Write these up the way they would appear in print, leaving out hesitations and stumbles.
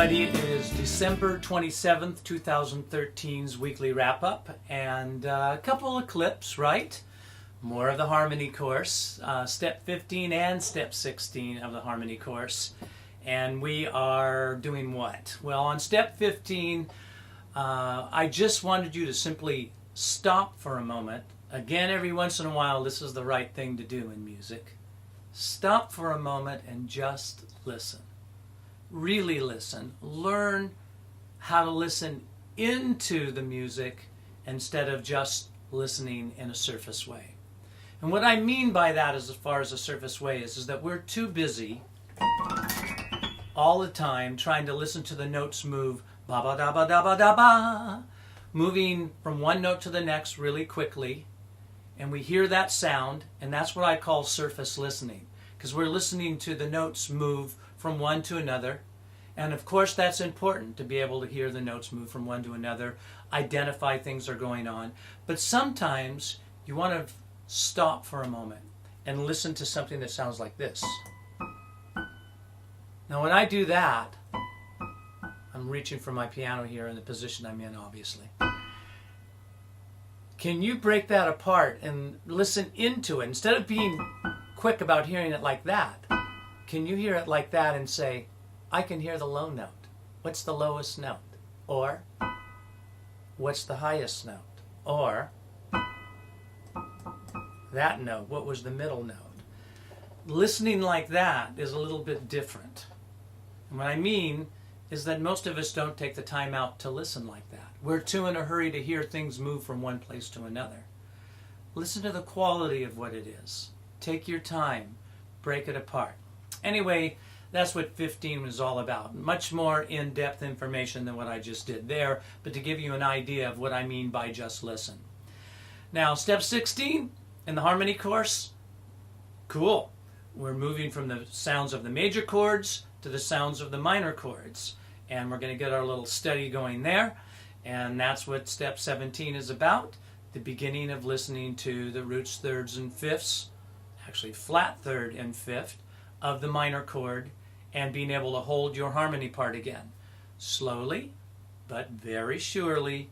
everybody. It is December 27th, 2013's weekly wrap-up, and a couple of clips, right? More of the harmony course, step 15 and step 16 of the harmony course. And we are doing what? Well, on step 15, I just wanted you to simply stop for a moment. Again, every once in a while, this is the right thing to do in music. Stop for a moment and just listen. Really listen. Learn how to listen into the music instead of just listening in a surface way. And what I mean by that, as far as a surface way, is that we're too busy all the time trying to listen to the notes move ba ba da ba da ba da ba, moving from one note to the next really quickly, and we hear that sound, and that's what I call surface listening, because we're listening to the notes move from one to another. And of course that's important, to be able to hear the notes move from one to another, identify things are going on. But sometimes you want to stop for a moment and listen to something that sounds like this. Now when I do that, I'm reaching for my piano here in the position I'm in, obviously. Can you break that apart and listen into it? Instead of being quick about hearing it like that, can you hear it like that and say, I can hear the low note. What's the lowest note? Or, what's the highest note? Or, that note, what was the middle note? Listening like that is a little bit different. And what I mean is that most of us don't take the time out to listen like that. We're too in a hurry to hear things move from one place to another. Listen to the quality of what it is. Take your time. Break it apart. Anyway, that's what 15 was all about. Much more in-depth information than what I just did there, but to give you an idea of what I mean by just listen. Now, step 16 in the harmony course, cool. We're moving from the sounds of the major chords to the sounds of the minor chords. And we're going to get our little study going there. And that's what step 17 is about, the beginning of listening to the roots, thirds, and fifths, actually flat third and fifth, of the minor chord, and being able to hold your harmony part again. Slowly, but very surely,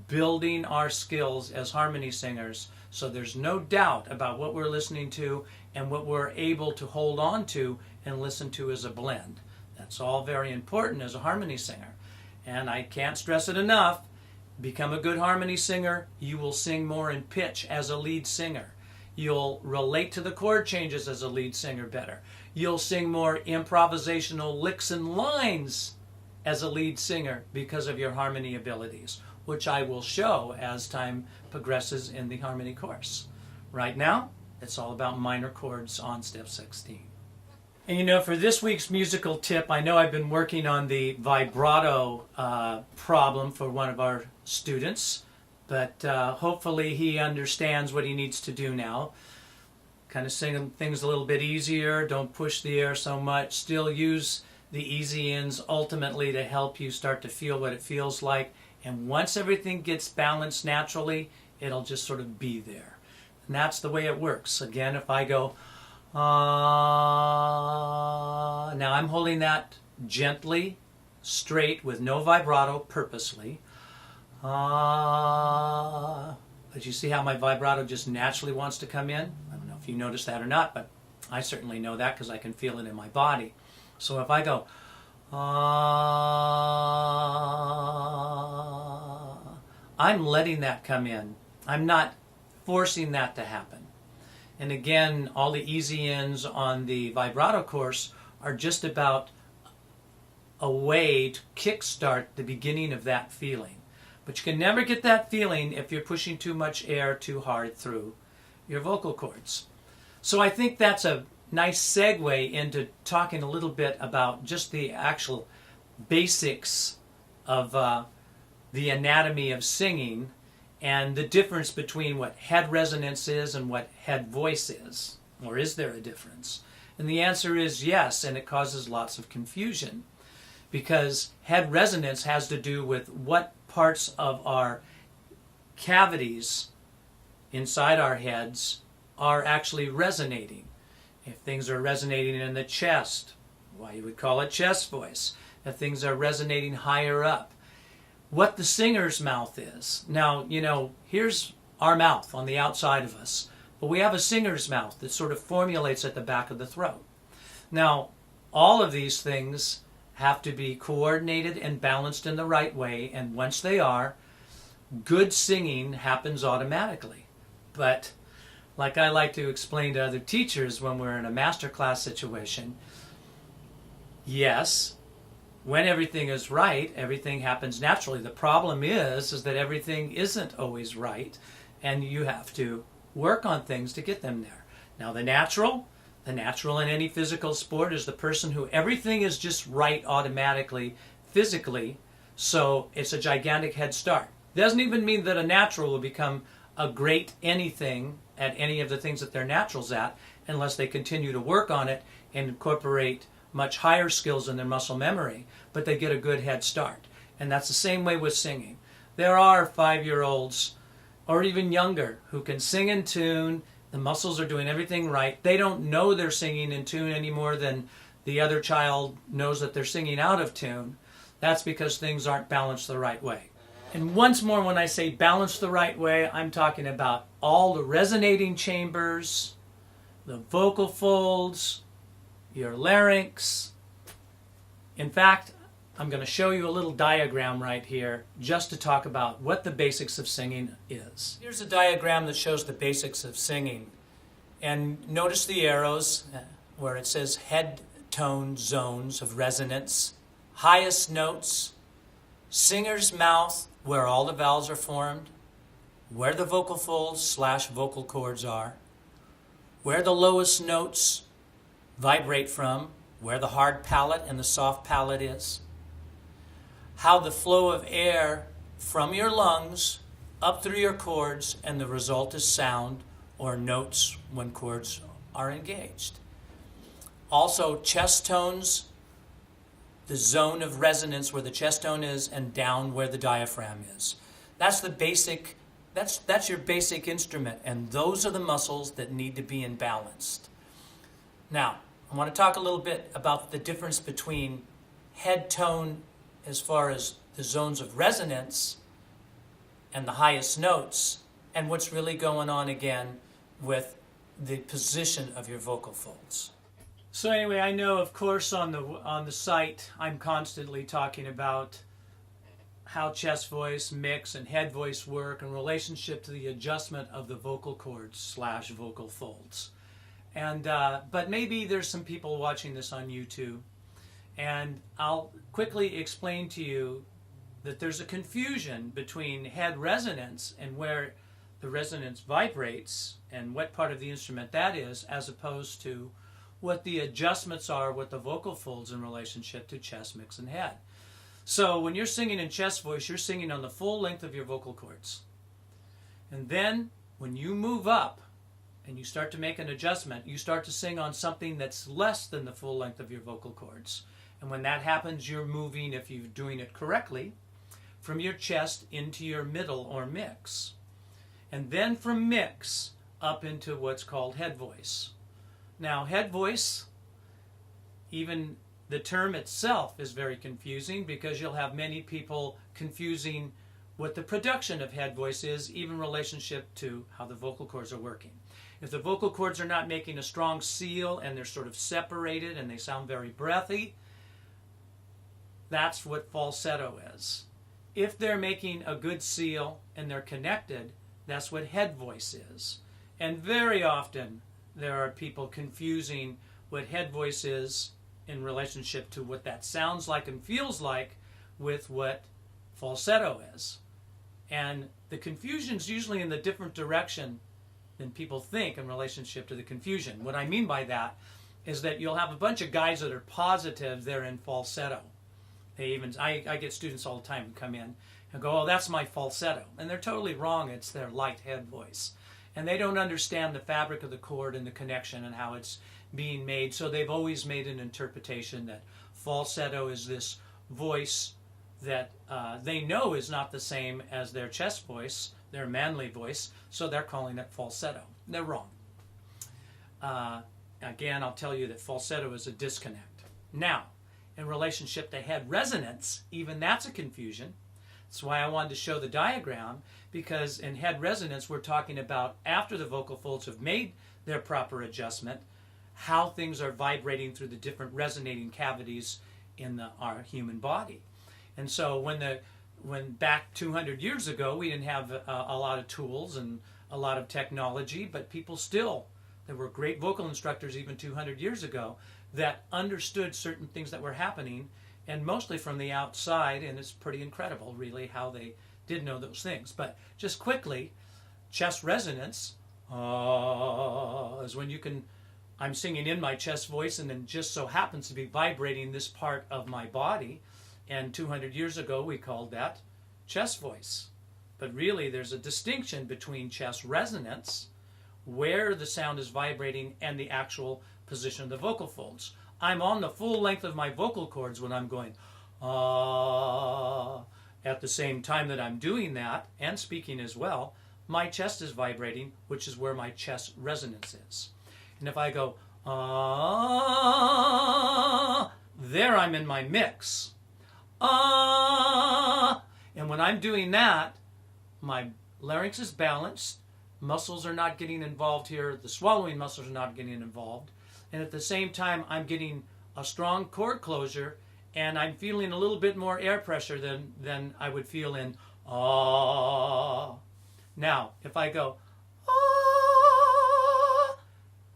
building our skills as harmony singers, so there's no doubt about what we're listening to and what we're able to hold on to and listen to as a blend. That's all very important as a harmony singer. And I can't stress it enough, become a good harmony singer, you will sing more in pitch as a lead singer. You'll relate to the chord changes as a lead singer better. You'll sing more improvisational licks and lines as a lead singer because of your harmony abilities, which I will show as time progresses in the harmony course. Right now, it's all about minor chords on step 16. And you know, for this week's musical tip, I know I've been working on the vibrato problem for one of our students, but hopefully he understands what he needs to do now. Kind of sing things a little bit easier, don't push the air so much, still use the easy ends ultimately to help you start to feel what it feels like. And once everything gets balanced naturally, it'll just sort of be there. And that's the way it works. Again, if I go, now I'm holding that gently, straight, with no vibrato, purposely. But you see how my vibrato just naturally wants to come in? I don't know if you noticed that or not, but I certainly know that because I can feel it in my body. So if I go, I'm letting that come in. I'm not forcing that to happen. And again, all the easy ends on the vibrato course are just about a way to kickstart the beginning of that feeling. But you can never get that feeling if you're pushing too much air too hard through your vocal cords. So I think that's a nice segue into talking a little bit about just the actual basics of the anatomy of singing and the difference between what head resonance is and what head voice is. Or is there a difference? And the answer is yes, and it causes lots of confusion, because head resonance has to do with what parts of our cavities inside our heads are actually resonating. If things are resonating in the chest, why you would call it chest voice. that things are resonating higher up. What the singer's mouth is. Now, here's our mouth on the outside of us, but we have a singer's mouth that sort of formulates at the back of the throat. Now, all of these things have to be coordinated and balanced in the right way, and once they are, good singing happens automatically. But like I like to explain to other teachers when we're in a masterclass situation, yes, when everything is right, everything happens naturally. The problem is that everything isn't always right, and you have to work on things to get them there. Now, the natural in any physical sport is the person who everything is just right automatically, physically, so it's a gigantic head start. Doesn't even mean that a natural will become a great anything at any of the things that they're naturals at unless they continue to work on it and incorporate much higher skills in their muscle memory, but they get a good head start. And that's the same way with singing. There are 5-year-olds or even younger who can sing in tune. The muscles are doing everything right. They don't know they're singing in tune any more than the other child knows that they're singing out of tune. That's because things aren't balanced the right way. And once more, when I say balanced the right way, I'm talking about all the resonating chambers, the vocal folds, your larynx. In fact, I'm going to show you a little diagram right here just to talk about what the basics of singing is. Here's a diagram that shows the basics of singing. And notice the arrows where it says head tone zones of resonance, highest notes, singer's mouth where all the vowels are formed, where the vocal folds / vocal cords are, where the lowest notes vibrate from, where the hard palate and the soft palate is, how the flow of air from your lungs up through your cords, and the result is sound or notes when cords are engaged. Also, chest tones, the zone of resonance where the chest tone is, and down where the diaphragm is. That's the basic, that's your basic instrument, and those are the muscles that need to be imbalanced. Now, I want to talk a little bit about the difference between head tone as far as the zones of resonance and the highest notes, and what's really going on again with the position of your vocal folds. So anyway, I know, of course, on the site, I'm constantly talking about how chest voice, mix, and head voice work in relationship to the adjustment of the vocal cords / vocal folds. And but maybe there's some people watching this on YouTube, and I'll quickly explain to you that there's a confusion between head resonance and where the resonance vibrates and what part of the instrument that is, as opposed to what the adjustments are with the vocal folds in relationship to chest, mix, and head. So when you're singing in chest voice, you're singing on the full length of your vocal cords. And then when you move up and you start to make an adjustment, you start to sing on something that's less than the full length of your vocal cords. And when that happens, you're moving, if you're doing it correctly, from your chest into your middle or mix. And then from mix up into what's called head voice. Now, head voice, even the term itself is very confusing, because you'll have many people confusing what the production of head voice is, even in relationship to how the vocal cords are working. If the vocal cords are not making a strong seal and they're sort of separated and they sound very breathy, that's what falsetto is. If they're making a good seal and they're connected, that's what head voice is. And very often there are people confusing what head voice is in relationship to what that sounds like and feels like with what falsetto is. And the confusion's usually in the different direction than people think in relationship to the confusion. What I mean by that is that you'll have a bunch of guys that are positive they're in falsetto. I get students all the time who come in and go, oh, that's my falsetto. And they're totally wrong. It's their light head voice. And they don't understand the fabric of the chord and the connection and how it's being made. So they've always made an interpretation that falsetto is this voice that they know is not the same as their chest voice, their manly voice, so they're calling it falsetto. They're wrong. Again, I'll tell you that falsetto is a disconnect. Now, in relationship to head resonance, even that's a confusion. That's why I wanted to show the diagram, because in head resonance we're talking about after the vocal folds have made their proper adjustment, how things are vibrating through the different resonating cavities in our human body. And so when back 200 years ago we didn't have a lot of tools and a lot of technology, but people still, there were great vocal instructors even 200 years ago that understood certain things that were happening, and mostly from the outside, and it's pretty incredible really how they did know those things. But just quickly, chest resonance is when you can, I'm singing in my chest voice and then just so happens to be vibrating this part of my body, and 200 years ago we called that chest voice. But really there's a distinction between chest resonance, where the sound is vibrating, and the actual position of the vocal folds. I'm on the full length of my vocal cords when I'm going at the same time that I'm doing that and speaking as well. My chest is vibrating, which is where my chest resonance is. And if I go there, I'm in my mix. And when I'm doing that, my larynx is balanced, muscles are not getting involved here, the swallowing muscles are not getting involved, and at the same time I'm getting a strong chord closure, and I'm feeling a little bit more air pressure than I would feel in Now, if I go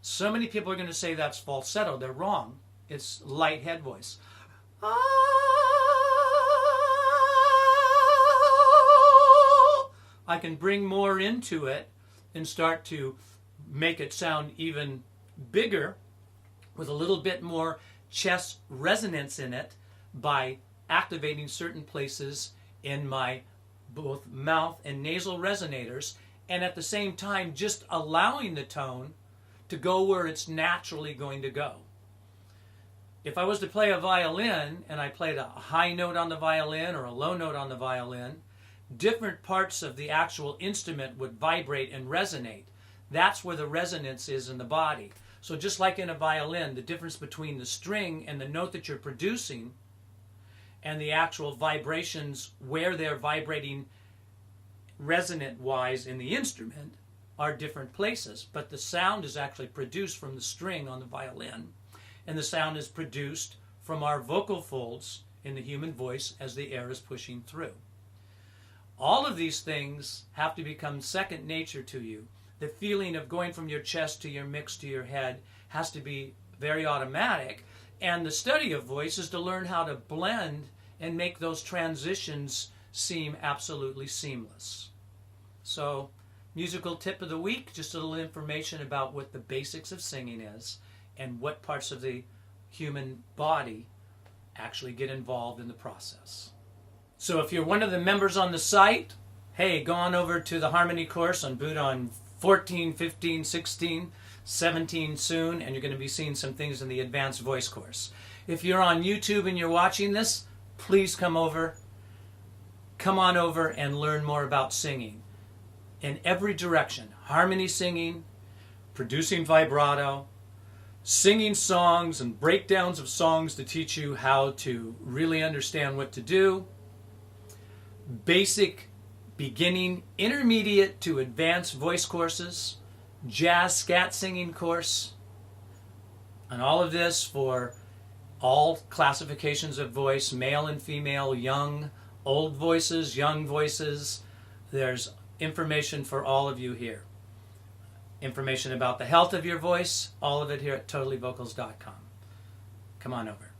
so many people are going to say that's falsetto. They're wrong. It's light head voice. I can bring more into it and start to make it sound even bigger with a little bit more chest resonance in it by activating certain places in my both mouth and nasal resonators, and at the same time just allowing the tone to go where it's naturally going to go. If I was to play a violin and I played a high note on the violin or a low note on the violin, different parts of the actual instrument would vibrate and resonate. That's where the resonance is in the body. So just like in a violin, the difference between the string and the note that you're producing and the actual vibrations where they're vibrating resonant-wise in the instrument are different places. But the sound is actually produced from the string on the violin, and the sound is produced from our vocal folds in the human voice as the air is pushing through. All of these things have to become second nature to you. The feeling of going from your chest to your mix to your head has to be very automatic. And the study of voice is to learn how to blend and make those transitions seem absolutely seamless. So, musical tip of the week, just a little information about what the basics of singing is and what parts of the human body actually get involved in the process. So if you're one of the members on the site, hey, go on over to the Harmony course on boot on 14, 15, 16, 17 soon, and you're going to be seeing some things in the Advanced Voice course. If you're on YouTube and you're watching this, please come on over and learn more about singing in every direction. Harmony singing, producing vibrato, singing songs and breakdowns of songs to teach you how to really understand what to do, basic, beginning, intermediate to advanced voice courses, jazz scat singing course, and all of this for all classifications of voice, male and female, young, old voices, young voices. There's information for all of you here. Information about the health of your voice, all of it here at totallyvocals.com. Come on over.